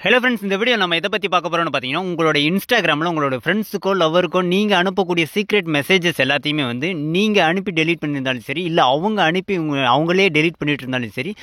Hello friends, இந்த video நம்ம எதை பற்றி பார்க்க போகிறோம்னு பார்த்தீங்கன்னா, உங்களோட இன்ஸ்டாகிராமில் உங்களோட ஃப்ரெண்ட்ஸுக்கோ லவருக்கோ நீங்கள் அனுப்பக்கூடிய சீக்ரெட் மெசேஜஸ் எல்லாத்தையுமே வந்து நீங்கள் அனுப்பி டெலீட் பண்ணியிருந்தாலும் சரி, இல்லை அவங்க அனுப்பி அவங்களே டெலீட் பண்ணிட்டு இருந்தாலும் சரி,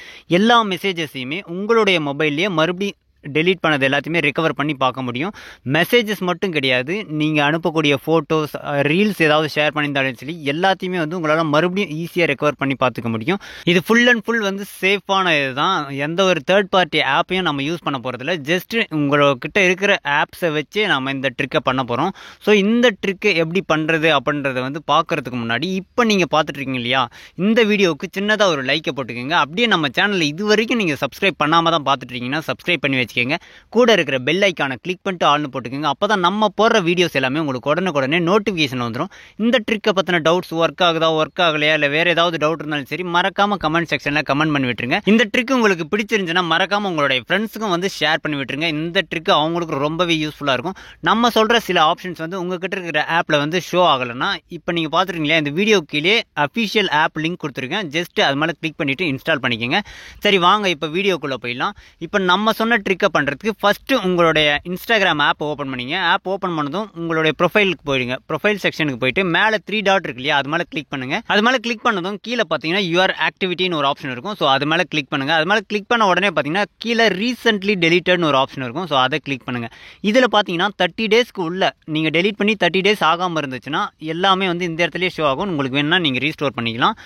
எல்லா மெசேஜஸையுமே உங்களுடைய மொபைல்லையே மறுபடியும் டெலீட் பண்ணது எல்லாத்தையுமே ரெக்கவர் பண்ணி பார்க்க முடியும். மெசேஜஸ் மட்டும் கிடையாது, நீங்கள் அனுப்பக்கூடிய ஃபோட்டோஸ், ரீல்ஸ் ஏதாவது ஷேர் பண்ணியிருந்தாலும் சரி, எல்லாத்தையுமே வந்து உங்களால் மறுபடியும் ஈஸியாக ரெக்கவர் பண்ணி பார்த்துக்க முடியும். இது ஃபுல் அண்ட் ஃபுல் வந்து சேஃபான இது தான். எந்த ஒரு தேர்ட் பார்ட்டி ஆப்பையும் நம்ம யூஸ் பண்ண போகிறதில்ல. ஜஸ்ட் உங்கள்கிட்ட இருக்கிற ஆப்ஸை வச்சு நம்ம இந்த ட்ரிக்கை பண்ண போகிறோம். ஸோ இந்த ட்ரிக்கை எப்படி பண்ணுறது அப்படின்றத வந்து பார்க்குறதுக்கு முன்னாடி, இப்போ நீங்கள் பார்த்துட்ருக்கீங்க இல்லையா, இந்த வீடியோவுக்கு சின்னதாக ஒரு லைக்கை போட்டுக்கோங்க. அப்படியே நம்ம சேனலில் இது வரைக்கும் நீங்கள் சப்ஸ்கிரைப் பண்ணாமல் தான் பார்த்துட்ருக்கீங்கன்னா சப்ஸ்கிரைப் பண்ணி வச்சுக்கோங்க. கூட இருக்கிற பெல் ஐக்கானை கிளிக் பண்ணிட்டு ஆல்னு போட்டுக்கோங்க. அப்போ தான் நம்ம போடுற வீடியோஸ் எல்லாமே உங்களுக்கு உடனே நோட்டிஃபிகேஷன் வந்துடும். இந்த ட்ரிக்கை பற்றின டவுட்ஸ், ஒர்க் ஆகுதா ஒர்க் ஆகலையா, இல்லை வேறு ஏதாவது டவுட் இருந்தாலும் சரி, மறக்காமல் கமெண்ட் செக்ஷனில் கமெண்ட் பண்ணி விட்டுருங்க. இந்த ட்ரிக் உங்களுக்கு பிடிச்சிருந்துச்சுன்னா மறக்காமல் உங்களுடைய ஃப்ரெண்ட்ஸுக்கும் வந்து ஷேர் பண்ணி விட்டுருங்க. இந்த ட்ரிக் அவங்களுக்கு ரொம்பவே யூஸ்ஃபுல்லாக இருக்கும். நம்ம சொல்கிற சில ஆப்ஷன்ஸ் வந்து உங்ககிட்ட இருக்கிற ஆப்பில் வந்து ஷோ ஆகலைன்னா, இப்போ நீங்கள் பார்த்துருக்கீங்களா, இந்த வீடியோ கீழே அஃபிஷியல் ஆப் லிங்க் கொடுத்துருக்கேன். ஜஸ்ட் அது மேலே கிளிக் பண்ணிவிட்டு இன்ஸ்டால் பண்ணிக்கோங்க. சரி, வாங்க இப்போ வீடியோக்குள்ளே போயிடலாம். இப்போ நம்ம சொன்ன ட்ரிக்கை பண்ணுறதுக்கு ஃபஸ்ட்டு உங்களுடைய இன்ஸ்டாகிராம் ஆப் ஓப்பன் பண்ணிங்க. ஆப் ஓப்பன் பண்ணதும் உங்களுடைய ப்ரொஃபைலுக்கு போயிடுங்க. ப்ரொஃபைல் செக்ஷனுக்கு போயிட்டு மேலே 3 டாட் இருக்கு இல்லையா, அது மேலே கிளிக் பண்ணுங்கள். அது மேலே கிளிக் பண்ணதும் கீழே பார்த்தீங்கன்னா யுவர் ஆக்டிவிட்டின்னு ஒரு ஆப்ஷன் இருக்கும். ஸோ அது மேலே கிளிக் பண்ணுங்கள். அது மேலே கிளிக் பண்ண உடனே பார்த்தீங்கன்னா கீழே ரீசென்ட்லி டெலிட்டட்னு ஒரு ஆப்ஷன் இருக்கும். ஸோ அதை கிளிக் பண்ணுங்கள். இதில் பார்த்தீங்கன்னா 30 டேஸ்க்கு உள்ள நீங்கள் டெலிட் பண்ணி 30 டேஸ் ஆகாமல் இருந்துச்சுன்னா எல்லாமே வந்து இந்த இடத்துலேயே ஷோ ஆகும். உங்களுக்கு வேணும்னா நீங்கள் ரீஸ்டோர் பண்ணிக்கலாம்.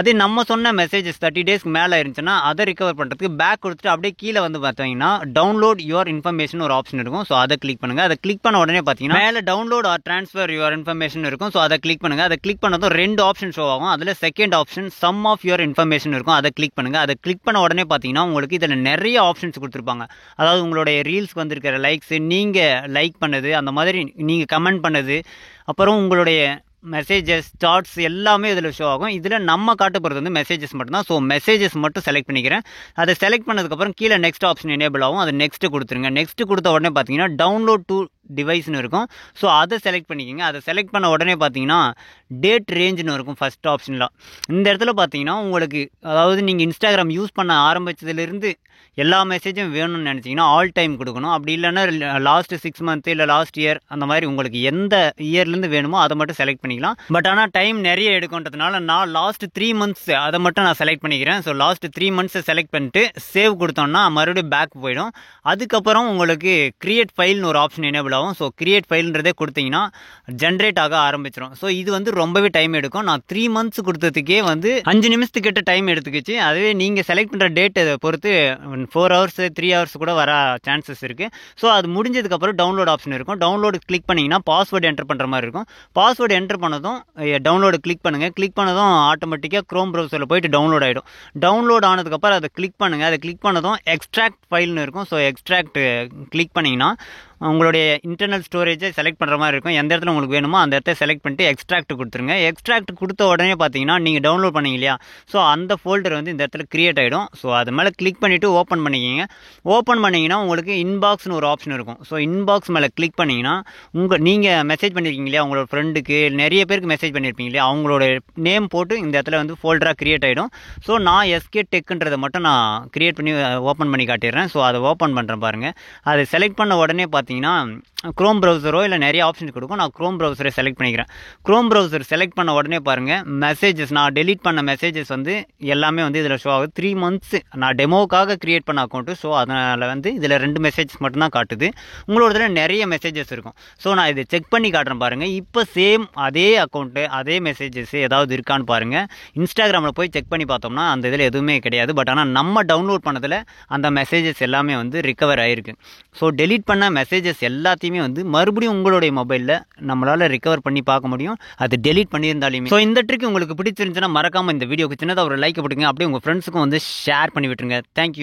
அதே நம்ம சொன்ன மெசேஜஸ் 30 டேஸ்க்கு மேலே இருந்துச்சுன்னா அதை ரிகவர் பண்ணுறதுக்கு பேக் கொடுத்துட்டு அப்படியே கீழே வந்து பார்த்தீங்கன்னா டவுன்லோட் யுவர் இன்ஃபர்மேஷன் ஒரு ஆப்ஷன் இருக்கும். ஸோ அதை கிளிக் பண்ணுங்க. அதை கிளிக் பண்ண உடனே பார்த்தீங்கன்னா மேலே download or transfer your information இருக்கும். ஸோ அதை கிளிக் பண்ணுங்க. அதை கிளிக் பண்ணதும் 2 ஆப்ஷன் ஷோ ஆகும். அதில் second option sum of your information இருக்கும். அதை கிளிக் பண்ணுங்க. அதை கிளிக் பண்ண உடனே பார்த்தீங்கன்னா உங்களுக்கு இதில் நிறைய ஆப்ஷன்ஸ் கொடுத்துருப்பாங்க. அதாவது உங்களுடைய ரீல்ஸ்க்கு வந்திருக்கிற லைக்ஸ், நீங்கள் லைக் பண்ணது, அந்த மாதிரி நீங்கள் கமெண்ட் பண்ணது, அப்புறம் உங்களுடைய மெசேஜஸ், ஸ்டார்ட்ஸ் எல்லாமே இதில் ஷோ ஆகும். இதில் நம்ம காட்ட போகிறது வந்து மெசேஜஸ் மட்டும்தான். ஸோ மெசேஜஸ் மட்டும் செலக்ட் பண்ணிக்கிறேன். அதை செலக்ட் பண்ணதுக்கப்புறம் கீழே நெக்ஸ்ட் ஆப்ஷன் எனேபிள் ஆகும். அதை நெக்ஸ்ட் கொடுத்துருங்க. நெக்ஸ்ட் கொடுத்த உடனே பார்த்தீங்கன்னா டவுன்லோட் டு டிவைஸ்னு இருக்கும். ஸோ அதை செலக்ட் பண்ணிக்கோங்க. அதை செலக்ட் பண்ண உடனே பார்த்தீங்கன்னா டேட் ரேஞ்சுன்னு இருக்கும் ஃபஸ்ட் ஆப்ஷனில். இந்த இடத்துல பார்த்தீங்கன்னா உங்களுக்கு, அதாவது நீங்கள் இன்ஸ்டாகிராம் யூஸ் பண்ண ஆரம்பித்ததுலேருந்து எல்லா மெசேஜும் வேணும்னு நினச்சிங்கன்னா ஆல் டைம் கொடுக்கணும். அப்படி இல்லைன்னா லாஸ்ட் 6 மந்த்து இல்லை லாஸ்ட் இயர், அந்த மாதிரி உங்களுக்கு எந்த இயர்லேருந்து வேணுமோ அதை மட்டும் செலக்ட் பண்ணிக்கலாம். பட் ஆனால் டைம் நிறைய எடுக்குன்றதுனால நான் லாஸ்ட் 3 மந்த்ஸ் அதை மட்டும் நான் செலக்ட் பண்ணிக்கிறேன். ஸோ லாஸ்ட் 3 மந்த்ஸை செலக்ட் பண்ணிட்டு சேவ் கொடுத்தோம்னா மறுபடியும் பேக் போயிடும். அதுக்கப்புறம் உங்களுக்கு கிரியேட் ஃபைல்னு ஒரு ஆப்ஷன் எனேபிள் ஆகும். ஸோ கிரியேட் ஃபைல்ன்றதே கொடுத்தீங்கன்னா ஜென்ரேட் ஆக ஆரம்பிச்சிடும். ஸோ இது வந்து ரொம்பவே டைம் எடுக்கும். நான் 3 மந்த்ஸ் கொடுத்ததுக்கே வந்து 5 நிமிஷத்துக்கிட்ட டைம் எடுத்துக்கிச்சு. அதுவே நீங்கள் செலக்ட் பண்ணுற டேட் பொறுத்து 4 ஹவர்ஸ் 3 ஹவர்ஸ் கூட வர சான்சஸ் இருக்குது. ஸோ அது முடிஞ்சதுக்கப்புறம் டவுன்லோட் ஆப்ஷன் இருக்கும். டவுன்லோடு கிளிக் பண்ணிங்கன்னா பாஸ்வேர்டு என்டர் பண்ணுற மாதிரி இருக்கும். பாஸ்வேர்டு என்டர் பண்ணதும் டவுன்லோடு கிளிக் பண்ணுங்கள். கிளிக் பண்ணதும் ஆட்டோமேட்டிக்காக க்ரோம் ப்ரௌசரில் போயிட்டு டவுன்லோட் ஆகிடும். டவுன்லோட் ஆனதுக்கப்புறம் அதை கிளிக் பண்ணுங்கள். அதை கிளிக் பண்ணதும் எக்ஸ்ட்ராக்ட் ஃபைல்னு இருக்கும். ஸோ எக்ஸ்ட்ராக்ட் கிளிக் பண்ணிங்கன்னா உங்களுடைய இன்டர்னல் ஸ்டோரேஜை செலக்ட் பண்ணுற மாதிரி இருக்கும். எந்த இடத்துல உங்களுக்கு வேணுமோ அந்த இடத்த செலக்ட் பண்ணிட்டு எக்ஸ்ட்ராக்ட் கொடுத்துருங்க. எக்ஸ்ட்ராக்ட் கொடுத்த உடனே பார்த்தீங்கன்னா நீங்கள் டவுன்லோட் பண்ணீங்க இல்லையா, ஸோ அந்த ஃபோல்டர் வந்து இந்த இடத்துல கிரியேட் ஆகிடும். ஸோ அது மேலே கிளிக் பண்ணிவிட்டு ஓப்பன் பண்ணிக்கிங்க. ஓப்பன் பண்ணிங்கன்னா உங்களுக்கு இன்பாக்ஸ்னு ஒரு ஆப்ஷன் இருக்கும். ஸோ இன்பாக்ஸ் மேலே கிளிக் பண்ணிங்கன்னா நீங்கள் மெசேஜ் பண்ணியிருக்கீங்க இல்லையா, உங்களோட ஃப்ரெண்டுக்கு நிறைய பேருக்கு மெசேஜ் பண்ணியிருப்பீங்க இல்லையா, அவங்களோட நேம் போட்டு இந்த இடத்துல வந்து ஃபோல்டராக கிரியேட் ஆகிடும். ஸோ நான் எஸ்கே டெக்குன்றதை மட்டும் நான் கிரியேட் பண்ணி ஓப்பன் பண்ணி காட்டிடுறேன். ஸோ அதை ஓப்பன் பண்ணுறேன் பாருங்கள். அதை செலக்ட் பண்ண உடனே பார்த்தீங்கன்னா க்ரோம் ப்ரௌசரோ இல்லை நிறைய ஆப்ஷன்ஸ் கொடுக்கும். நான் க்ரோம் ப்ரௌசரை செலக்ட் பண்ணிக்கிறேன். க்ரோம் ப்ரௌசர் செலக்ட் பண்ண உடனே பாருங்கள், மெசேஜஸ், நான் டெலீட் பண்ண மெசேஜஸ் வந்து எல்லாமே வந்து இதில் ஷோ ஆகுது. 3 மந்த்ஸ் நான் டெமோக்காக கிரியேட் பண்ண அக்கௌண்ட்டு. ஸோ அதனால் வந்து இதில் 2 மெசேஜஸ் மட்டும்தான் காட்டுது. உங்களோட இதில் நிறைய மெசேஜஸ் இருக்கும். ஸோ நான் இதை செக் பண்ணி காட்டுறேன் பாருங்கள். இப்போ சேம் அதே அக்கௌண்ட்டு, அதே மெசேஜஸ் ஏதாவது இருக்கான்னு பாருங்கள். இன்ஸ்டாகிராமில் போய் செக் பண்ணி பார்த்தோம்னா அந்த இதில் எதுவுமே கிடையாது. பட் ஆனால் நம்ம டவுன்லோட் பண்ணதில் அந்த மெசேஜஸ் எல்லாமே வந்து ரிகவர் ஆகிருக்கு. ஸோ டெலீட் பண்ண மெசேஜஸ் எல்லாத்தையுமே வந்து மறுபடியும் உங்களுடைய மொபைலில் நம்மளால் ரிகவர் பண்ணி பார்க்க முடியும், அது டெலீட் பண்ணியிருந்தாலுமே. ஸோ இந்த ட்ரிக் உங்களுக்கு பிடிச்சிருந்துச்சுன்னா மறக்காமல் இந்த வீடியோக்கு சின்னதாக ஒரு லைக் போட்டுங்க. அப்படியே உங்கள் ஃப்ரெண்ட்ஸுக்கும் வந்து ஷேர் பண்ணி விட்டுருங்க. தேங்க்யூ.